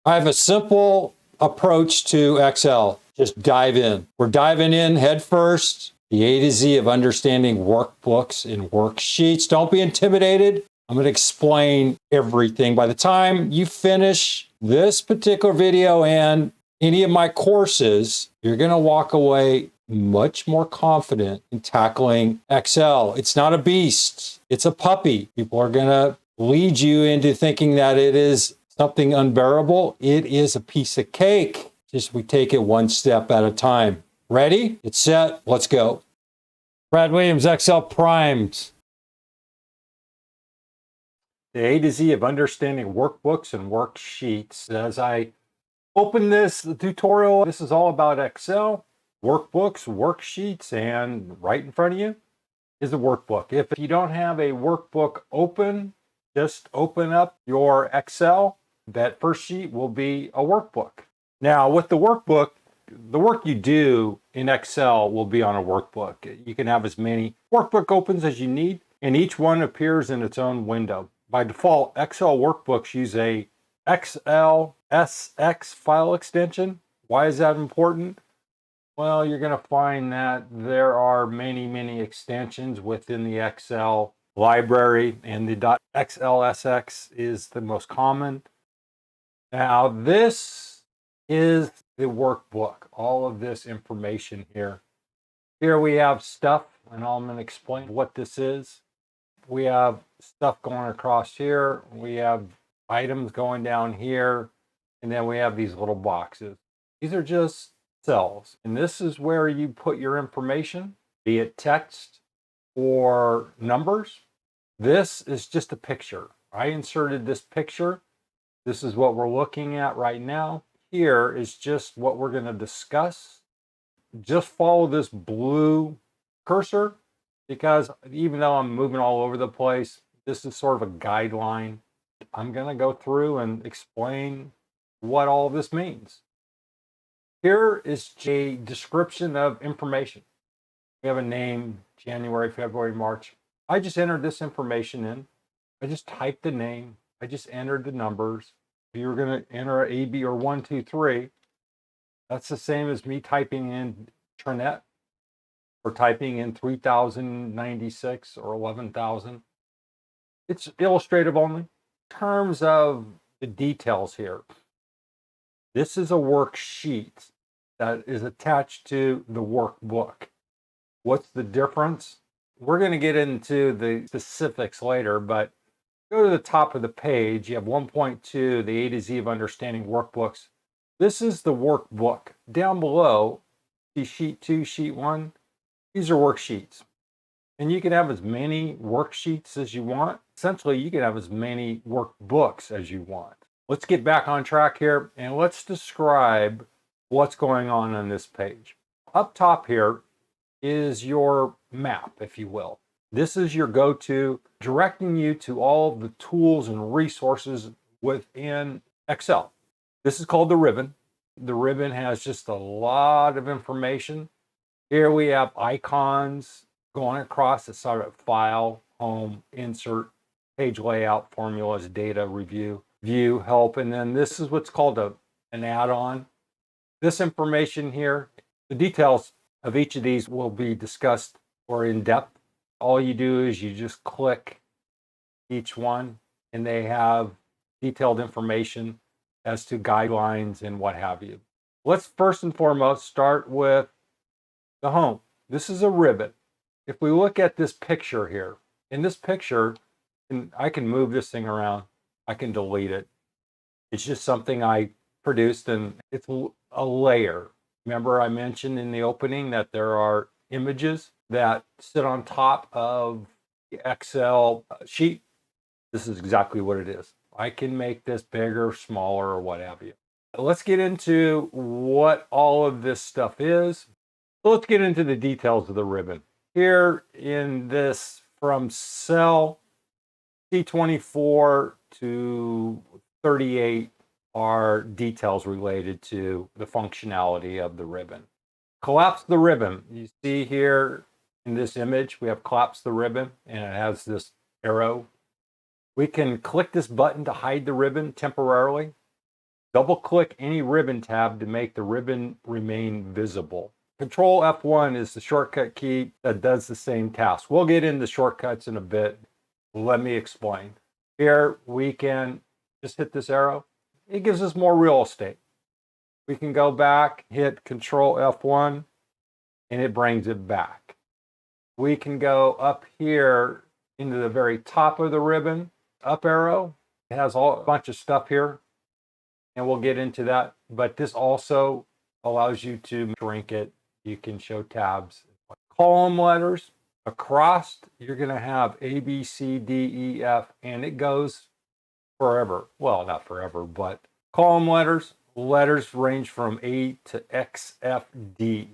I have a simple approach to Excel. Just dive in. We're diving in head first. The A to Z of understanding workbooks and worksheets. Don't be intimidated. I'm going to explain everything. By the time you finish this particular video and any of my courses, you're going to walk away much more confident in tackling Excel. It's not a beast. It's a puppy. People are going to lead you into thinking that it is something unbearable. It is a piece of cake. Just we take it one step at a time. Ready? It's set. Let's go. Brad Williams, Excel primed. The A to Z of understanding workbooks and worksheets. As I open this tutorial, this is all about Excel, workbooks, worksheets, and right in front of you is a workbook. If you don't have a workbook open, just open up your Excel. That first sheet will be a workbook. Now, with the workbook, the work you do in Excel will be on a workbook. You can have as many workbook opens as you need, and each one appears in its own window. By default, Excel workbooks use a XLSX file extension. Why is that important? Well, you're going to find that there are many extensions within the Excel library, and the .xlsx is the most common. Now, this is the workbook, all of this information here. Here we have stuff, and I'm going to explain what this is. We have stuff going across here. We have items going down here, and then we have these little boxes. These are just cells, and this is where you put your information, be it text or numbers. This is just a picture. I inserted this picture. This is what we're looking at right now. Here is just what we're going to discuss. Just follow this blue cursor, because even though I'm moving all over the place, this is sort of a guideline. I'm going to go through and explain what all this means. Here is a description of information. We have a name, January, February, March. I just entered this information in. I just typed the name. I just entered the numbers. If you were going to enter A, B, or 1, 2, 3, that's the same as me typing in Trinet or typing in 3096 or 11,000. It's illustrative only. In terms of the details here, this is a worksheet that is attached to the workbook. What's the difference? We're going to get into the specifics later, but go to the top of the page. You have 1.2, the A to Z of understanding workbooks. This is the workbook. Down below, see sheet 2, sheet 1. These are worksheets. And you can have as many worksheets as you want. Essentially, you can have as many workbooks as you want. Let's get back on track here, and let's describe what's going on this page. Up top here is your map, if you will. This is your go-to, directing you to all the tools and resources within Excel. This is called the ribbon. The ribbon has just a lot of information. Here we have icons going across the side of file, home, insert, page layout, formulas, data, review, view, help, and then this is what's called an add-on. This information here, the details of each of these will be discussed or in depth. All you do is you just click each one, and they have detailed information as to guidelines and what have you. Let's first and foremost start with the home. This is a ribbon. If we look at this picture here, in this picture, and I can move this thing around, I can delete it. It's just something I produced, and it's a layer. Remember I mentioned in the opening that there are images that sit on top of the Excel sheet. This is exactly what it is. I can make this bigger, smaller, or what have you. Let's get into what all of this stuff is. So let's get into the details of the ribbon. Here in this, from cell C24 to 38 are details related to the functionality of the ribbon. Collapse the ribbon. You see here in this image, we have collapse the ribbon, and it has this arrow. We can click this button to hide the ribbon temporarily. Double click any ribbon tab to make the ribbon remain visible. Control F1 is the shortcut key that does the same task. We'll get into shortcuts in a bit. Let me explain. Here we can just hit this arrow. It gives us more real estate. We can go back, hit Control F1, and it brings it back. We can go up here into the very top of the ribbon, up arrow. It has a bunch of stuff here, and we'll get into that. But this also allows you to shrink it. You can show tabs. Column letters. Across, you're going to have A, B, C, D, E, F, and it goes forever. Well, not forever, but column letters. Letters range from A to X, F, D.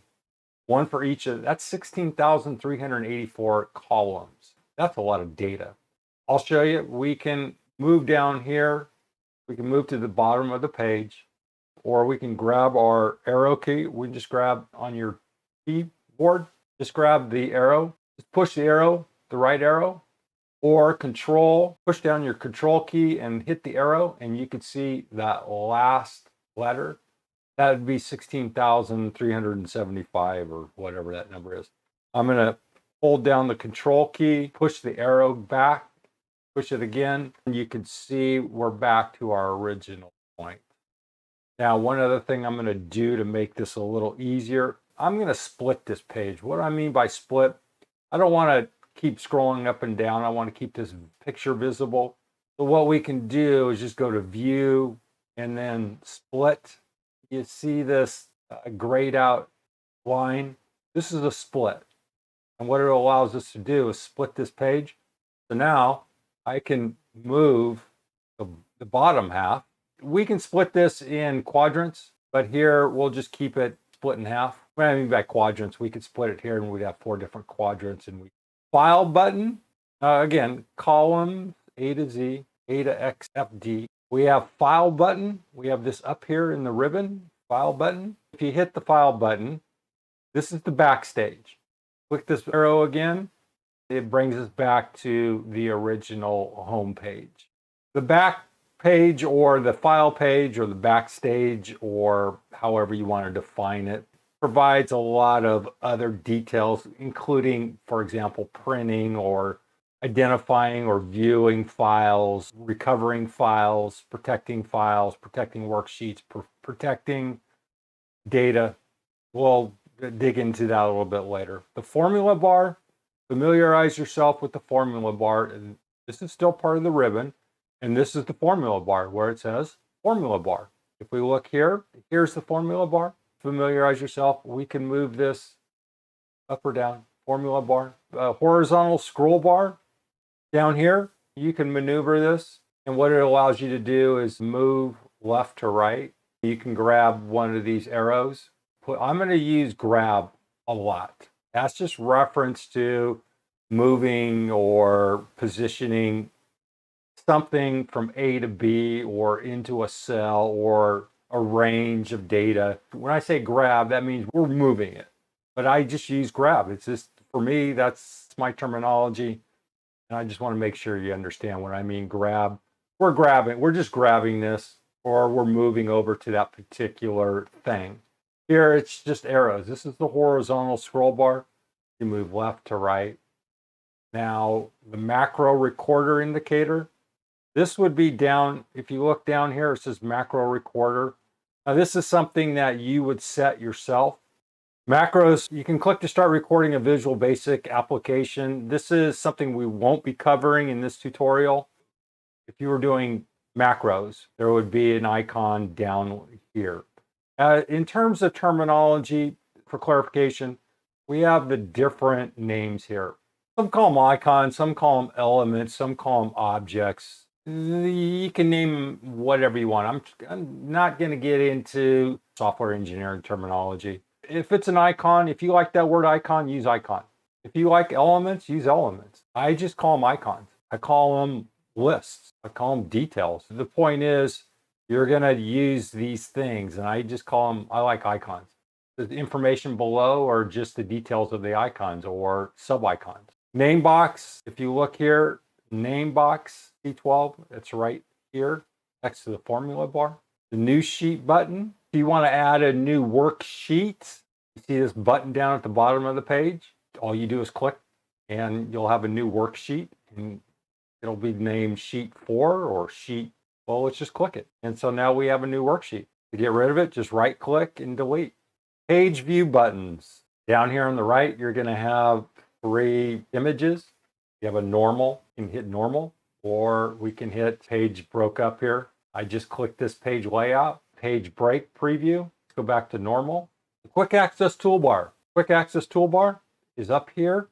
One for each of, that's 16,384 columns. That's a lot of data. I'll show you. We can move down here. We can move to the bottom of the page, or we can grab our arrow key. We can just grab on your keyboard, just grab the arrow, just push the arrow, the right arrow, or control, push down your control key and hit the arrow, and you can see that last letter. That would be 16,375 or whatever that number is. I'm going to hold down the control key, push the arrow back, push it again, and you can see we're back to our original point. Now, one other thing I'm going to do to make this a little easier, I'm going to split this page. What I mean by split, I don't want to keep scrolling up and down. I want to keep this picture visible. So what we can do is just go to View and then Split. You see this grayed out line. This is a split. And what it allows us to do is split this page. So now I can move the bottom half. We can split this in quadrants, but here we'll just keep it split in half. What I mean by quadrants, we could split it here and we'd have 4 different quadrants. And File button, again, columns A to Z, A to X, F, D. We have File button. We have this up here in the ribbon, File button. If you hit the File button, this is the backstage. Click this arrow again. It brings us back to the original home page. The back page or the file page or the backstage, or however you want to define it, provides a lot of other details, including, for example, printing or identifying or viewing files, recovering files, protecting worksheets, protecting data. We'll dig into that a little bit later. The formula bar, familiarize yourself with the formula bar. This is still part of the ribbon, and this is the formula bar where it says formula bar. If we look here, here's the formula bar. Familiarize yourself. We can move this up or down. Formula bar, horizontal scroll bar. Down here, you can maneuver this, and what it allows you to do is move left to right. You can grab one of these arrows. I'm going to use grab a lot. That's just reference to moving or positioning something from A to B or into a cell or a range of data. When I say grab, that means we're moving it. But I just use grab. It's just, for me, that's my terminology. And I just want to make sure you understand what I mean grab. We're just grabbing this, or we're moving over to that particular thing. Here, it's just arrows. This is the horizontal scroll bar. You move left to right. Now, the macro recorder indicator. This would be down, if you look down here, it says macro recorder. Now, this is something that you would set yourself. Macros, you can click to start recording a Visual Basic application. This is something we won't be covering in this tutorial. If you were doing macros, there would be an icon down here. In terms of terminology, for clarification, we have the different names here. Some call them icons, some call them elements, some call them objects. You can name whatever you want. I'm not going to get into software engineering terminology. If it's an icon, if you like that word icon, use icon. If you like elements, use elements. I just call them icons. I call them lists. I call them details. The point is, you're going to use these things, and I just call them, I like icons. The information below are just the details of the icons or sub-icons. Name box, if you look here, name box C12, it's right here next to the formula bar. the new sheet button. If you want to add a new worksheet, you see this button down at the bottom of the page. All you do is click and you'll have a new worksheet, and it'll be named sheet 4 or sheet, well, let's just click it. And so now we have a new worksheet. To get rid of it, just right click and delete. Page view buttons. Down here on the right, you're going to have 3 images. You have a normal, you can hit normal, or we can hit page broke up here. I just click this page layout, page break preview. Let's go back to normal. The quick access toolbar. Quick access toolbar is up here.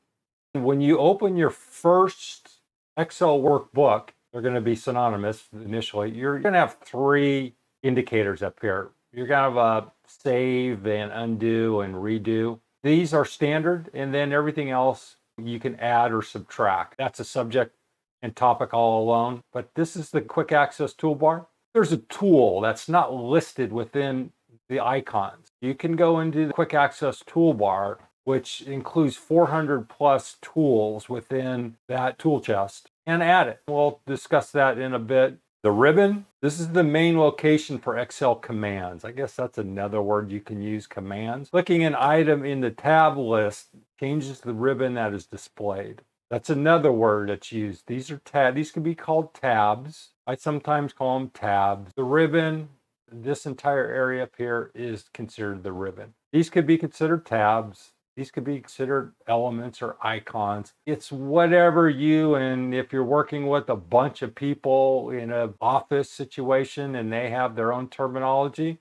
When you open your first Excel workbook, they're going to be synonymous initially. You're going to have 3 indicators up here. You're going to have a save and undo and redo. These are standard, and then everything else you can add or subtract. That's a subject and topic all alone, but this is the quick access toolbar. There's a tool that's not listed within the icons. You can go into the quick access toolbar, which includes 400 plus tools within that tool chest, and add it. We'll discuss that in a bit. The ribbon, this is the main location for Excel commands. I guess that's another word you can use, commands. Clicking an item in the tab list changes the ribbon that is displayed. That's another word that's used. These are tabs. These can be called tabs. I sometimes call them tabs. The ribbon, this entire area up here is considered the ribbon. These could be considered tabs. These could be considered elements or icons. It's whatever you, and if you're working with a bunch of people in an office situation and they have their own terminology,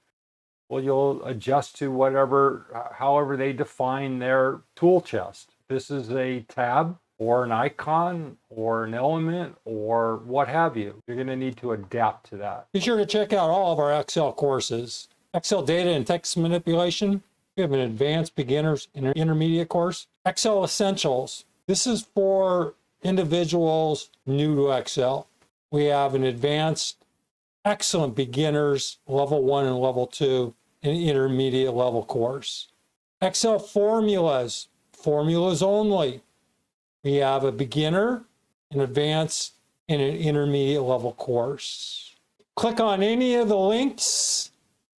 well, you'll adjust to whatever, however they define their tool chest. This is a tab or an icon or an element or what have you. You're going to need to adapt to that. Be sure to check out all of our Excel courses. Excel data and text manipulation. We have an advanced beginners and intermediate course. Excel essentials. This is for individuals new to Excel. We have an advanced, excellent beginners, level 1 and level 2, and intermediate level course. Excel formulas, formulas only. We have a beginner, an advanced, and an intermediate level course. Click on any of the links.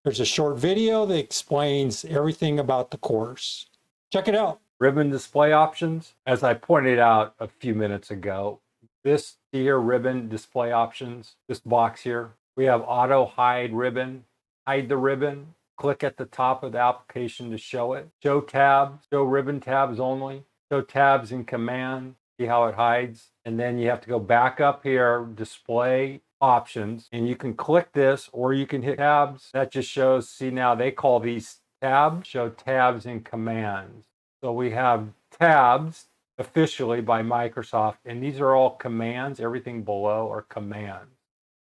There's a short video that explains everything about the course. Check it out. Ribbon display options. As I pointed out a few minutes ago, this here ribbon display options, this box here, we have auto hide ribbon, hide the ribbon, click at the top of the application to show it, show tabs, show ribbon tabs only, show tabs in command, see how it hides. And then you have to go back up here, display options, and you can click this or you can hit tabs. That just shows, see now they call these tabs, show tabs in commands. So we have tabs officially by Microsoft, and these are all commands. Everything below are commands.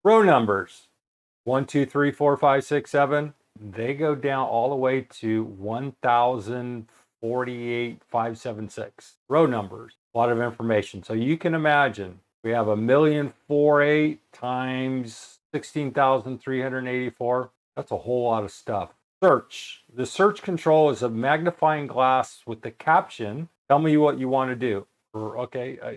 Row numbers, 1, 2, 3, 4, 5, 6, 7. They go down all the way to 1,048,576. Row numbers, a lot of information. So you can imagine we have 1,048,000 times 16,384. That's a whole lot of stuff. Search. The search control is a magnifying glass with the caption, tell me what you want to do.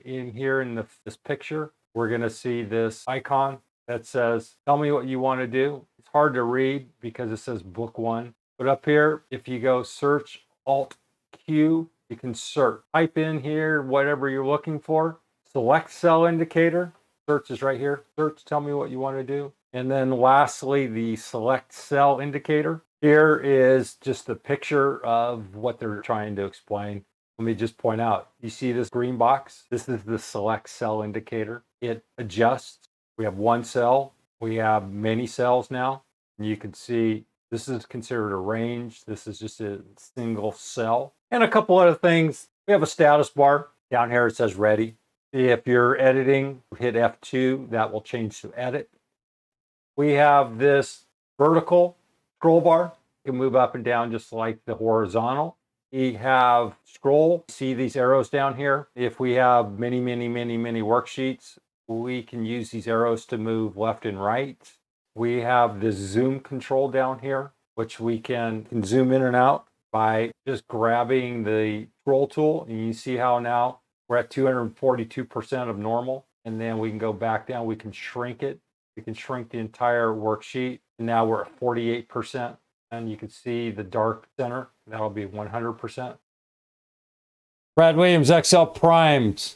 In here in this picture, we're going to see this icon that says, tell me what you want to do. It's hard to read because it says book 1. But up here, if you go search Alt Q, you can search. Type in here whatever you're looking for. Select cell indicator. Search is right here. Search, tell me what you want to do. And then lastly, the select cell indicator. Here is just a picture of what they're trying to explain. Let me just point out, you see this green box? This is the select cell indicator. It adjusts. We have one cell. We have many cells now. And you can see this is considered a range. This is just a single cell. And a couple other things. We have a status bar. Down here it says ready. If you're editing, hit F2. That will change to edit. We have this vertical scroll bar. You can move up and down just like the horizontal. We have scroll. See these arrows down here? If we have many worksheets, we can use these arrows to move left and right. We have this zoom control down here, which we can zoom in and out by just grabbing the scroll tool. And you see how now we're at 242% of normal. And then we can go back down. We can shrink it. We can shrink the entire worksheet. Now we're at 48%. And you can see the dark center, that'll be 100%. Brad Williams, Excel primed.